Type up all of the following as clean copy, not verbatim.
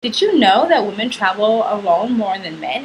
Did you know that women travel alone more than men?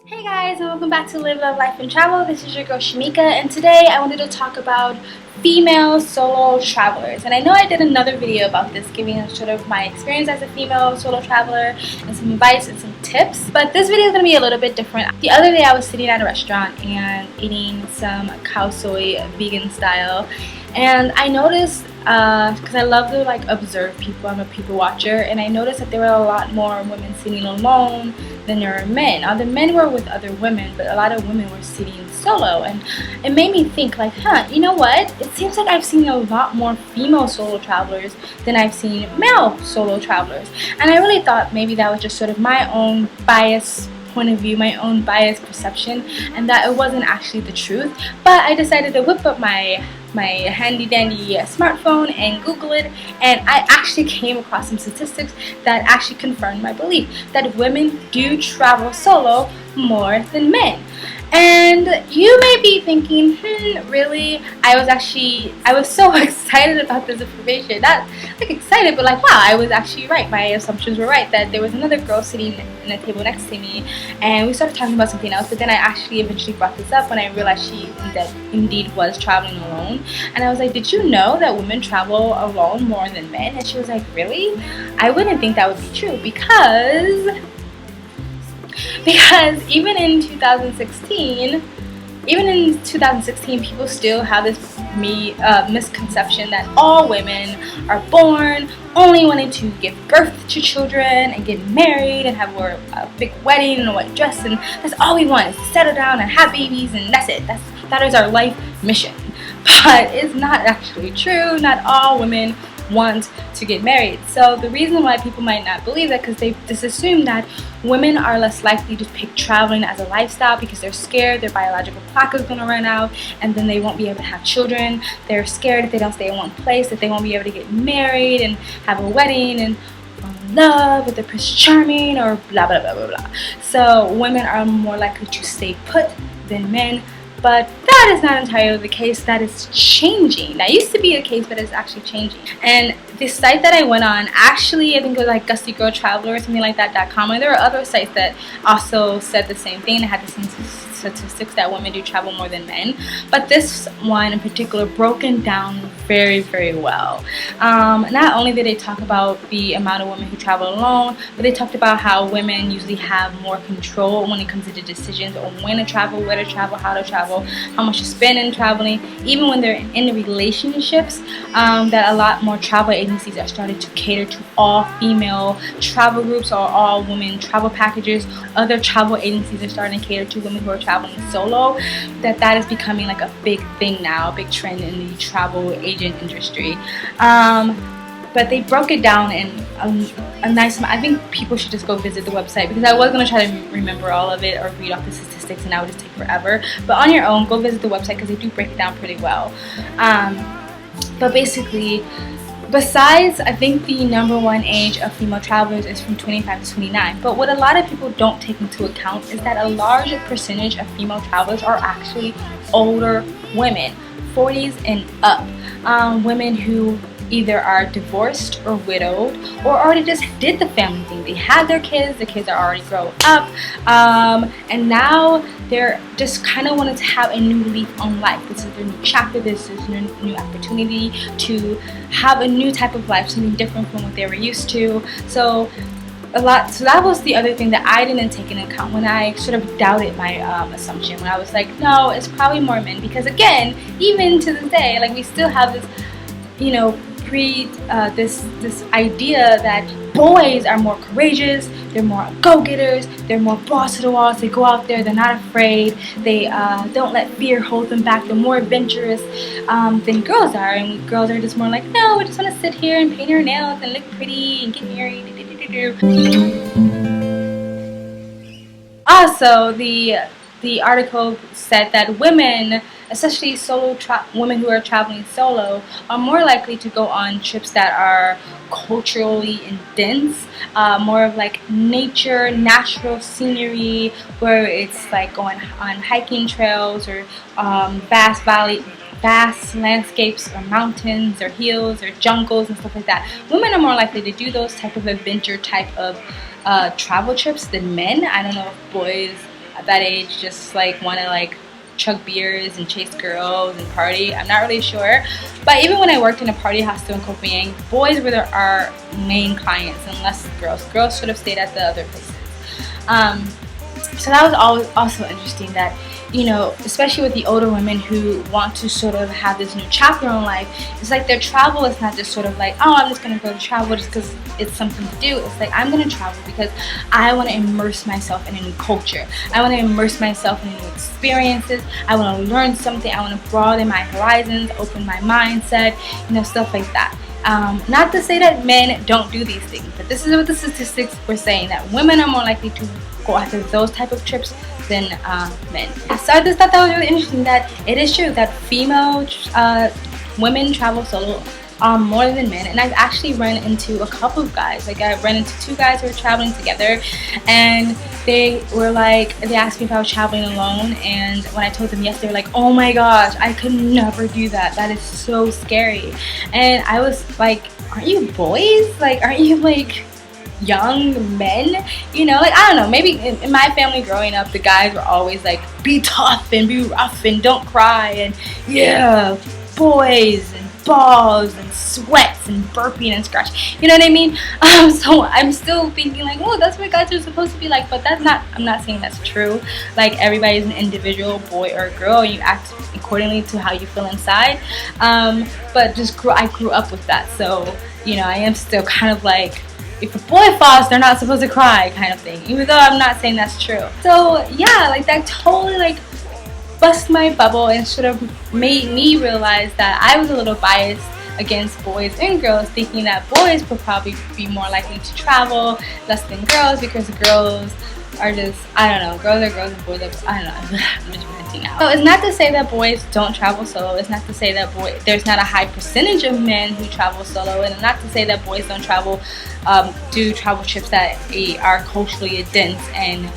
Hey guys, and welcome back to Live, Love, Life, and Travel. This is your girl Shamika, and today I wanted to talk about female solo travelers. And I know I did another video about this, giving sort of my experience as a female solo traveler and some advice and some tips. But this video is going to be a little bit different. The other day I was sitting at a restaurant and eating some cow soy vegan style, and I noticed because I love to observe people. I'm a people watcher, and I noticed that there were a lot more women sitting alone than there were men. Now the men were with other women, but a lot of women were sitting solo, and it made me think you know what? It seems like I've seen a lot more female solo travelers than I've seen male solo travelers, and I really thought maybe that was just sort of my own bias point of view, my own biased perception, and that it wasn't actually the truth. But I decided to whip up my handy dandy smartphone and Google it, and I actually came across some statistics that actually confirmed my belief that women do travel solo more than men. And you may be thinking, really? I was so excited about this information. Not like excited, but wow, I was actually right. My assumptions were right, that there was another girl sitting in a table next to me, and we started talking about something else. But then I actually eventually brought this up when I realized she indeed was traveling alone. And I was like, did you know that women travel alone more than men? And she was like, really? I wouldn't think that would be true, because even in 2016, people still have this misconception that all women are born only wanting to give birth to children and get married and have a big wedding and a white dress, and that's all we want, is to settle down and have babies, and that's it. That is our life mission. But it's not actually true. Not all women want to get married. So the reason why people might not believe that, because they just assume that women are less likely to pick traveling as a lifestyle because they're scared their biological clock is going to run out and then they won't be able to have children. They're scared if they don't stay in one place that they won't be able to get married and have a wedding and fall in love with the Prince Charming or blah blah blah blah blah. So women are more likely to stay put than men. But that is not entirely the case. That is changing. That used to be the case, but it's actually changing. And the site that I went on, actually, I think it was like Gusty Girl Traveler or something like that.com. And there were other sites that also said the same thing. It had the same statistics that women do travel more than men. But this one in particular broken down very, very well. Not only did they talk about the amount of women who travel alone, but they talked about how women usually have more control when it comes to the decisions on when to travel, where to travel, how to travel, how much to spend in traveling. Even when they're in relationships, that a lot more travel agencies are starting to cater to all female travel groups or all women travel packages. Other travel agencies are starting to cater to women who are traveling solo. That is becoming like a big thing now, a big trend in the travel agent industry. But they broke it down in a nice amount. I think people should just go visit the website, because I was going to try to remember all of it or read off the statistics, and that would just take forever. But on your own, go visit the website, because they do break it down pretty well. But basically, besides, I think the #1 age of female travelers is from 25 to 29. But what a lot of people don't take into account is that a large percentage of female travelers are actually older women, 40s and up. Women who either are divorced or widowed or already just did the family thing. They had their kids are already grown up, and now they're just kind of wanted to have a new leaf on life. This is their new chapter. This is their new opportunity to have a new type of life, something different from what they were used to. So that was the other thing that I didn't take into account when I sort of doubted my assumption, when I was like, no, it's probably more men, because again, even to this day, we still have this, this idea that boys are more courageous, they're more go-getters, they're more balls to the walls, they go out there, they're not afraid, they don't let fear hold them back, they're more adventurous than girls are. And girls are just more like, no, we just want to sit here and paint our nails and look pretty and get married. Also, the article said that women, especially women who are traveling solo, are more likely to go on trips that are culturally dense, more of nature, natural scenery, where it's going on hiking trails or vast vast landscapes or mountains or hills or jungles and stuff like that. Women are more likely to do those type of adventure type of travel trips than men. I don't know if boys at that age just like want to like chug beers and chase girls and party. I'm not really sure. But even when I worked in a party hostel in Copenhagen, boys were our main clients and less girls. Girls should have stayed at the other places. So that was also interesting that, you know, especially with the older women who want to sort of have this new chapter in life, it's like their travel is not just sort of like, oh, I'm just going to go to travel just because it's something to do. It's like, I'm going to travel because I want to immerse myself in a new culture. I want to immerse myself in new experiences. I want to learn something. I want to broaden my horizons, open my mindset, you know, stuff like that. Not to say that men don't do these things, but this is what the statistics were saying, that women are more likely to go after those type of trips than men. So I just thought that was really interesting, that it is true that female women travel solo more than men. And I've actually run into a couple of guys. Like I ran into two guys who were traveling together, and they were like, they asked me if I was traveling alone, and when I told them yes, they were like, oh my gosh, I could never do that. That is so scary. And I was like, aren't you boys? Like, aren't you like young men? You know, like, I don't know, maybe in my family growing up, the guys were always like, be tough and be rough and don't cry, and yeah, boys and balls and sweats and burping and scratch, you know what I mean? So I'm still thinking like, oh, that's what guys are supposed to be like, but that's not, I'm not saying that's true. Like, everybody's an individual, boy or girl, you act accordingly to how you feel inside. But I grew up with that, so, you know, I am still kind of like, if a boy falls, they're not supposed to cry kind of thing, even though I'm not saying that's true. So yeah, like that totally like bust my bubble and sort of made me realize that I was a little biased against boys and girls, thinking that boys would probably be more likely to travel less than girls, because girls are just, I don't know, girls are girls and boys are, I don't know, I'm just ranting now. So it's not to say that boys don't travel solo, it's not to say that there's not a high percentage of men who travel solo, and not to say that boys don't travel, do travel trips that are culturally dense and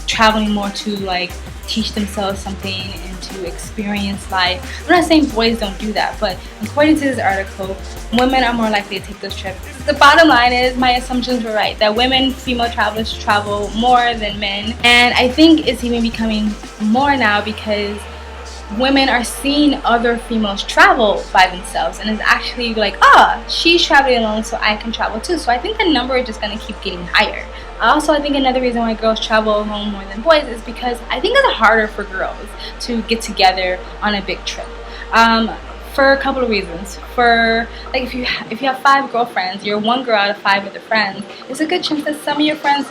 traveling more to like teach themselves something and to experience life. I'm not saying boys don't do that, but according to this article, women are more likely to take those trips. The bottom line is, my assumptions were right, that women, female travelers, travel more than men, and I think it's even becoming more now because women are seeing other females travel by themselves, and it's actually like, oh, she's traveling alone, so I can travel too. So I think the number is just going to keep getting higher. Also, I think another reason why girls travel alone more than boys is because I think it's harder for girls to get together on a big trip. For a couple of reasons. For like, if you have 5 girlfriends, you're one girl out of 5 of the friends, there's a good chance that some of your friends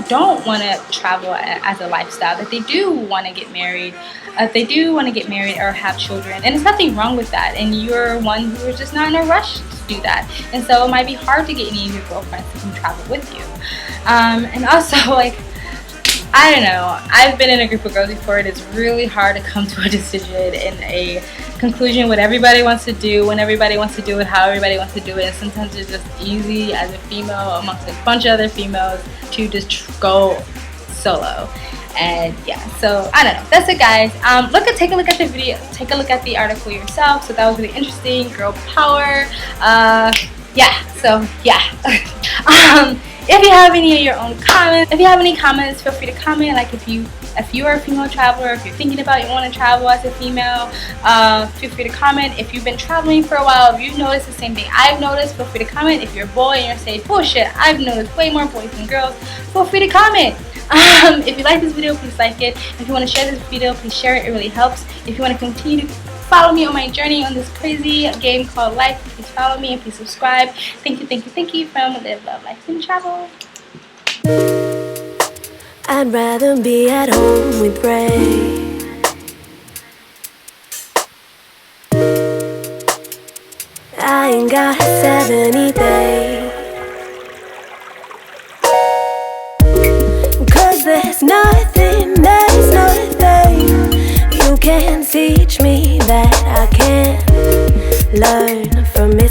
don't want to travel as a lifestyle, that they do want to get married, or have children, and there's nothing wrong with that, and you're one who is just not in a rush to do that, and so it might be hard to get any of your girlfriends to come travel with you. And also, like, I don't know, I've been in a group of girls before, and it's really hard to come to a decision and a conclusion what everybody wants to do, when everybody wants to do it, how everybody wants to do it, and sometimes it's just easy as a female amongst a bunch of other females to just go solo. And yeah, so I don't know, that's it, guys. Take a look at the video, take a look at the article yourself. So that was really interesting. Girl power. Yeah, so yeah. If you have any of your own comments, feel free to comment. Like, if you are a female traveler, if you're thinking about you want to travel as a female, feel free to comment. If you've been traveling for a while, if you've noticed the same thing I've noticed, feel free to comment. If you're a boy and you're saying, bullshit, I've noticed way more boys than girls, feel free to comment. If you like this video, please like it. If you want to share this video, please share it. It really helps. If you want to continue to follow me on my journey on this crazy game called life, please follow me and please subscribe. Thank you from Live, Love, Life, and Travel. I'd rather be at home with Ray. I ain't got a 70-day. There's nothing you can teach me that I can't learn from it.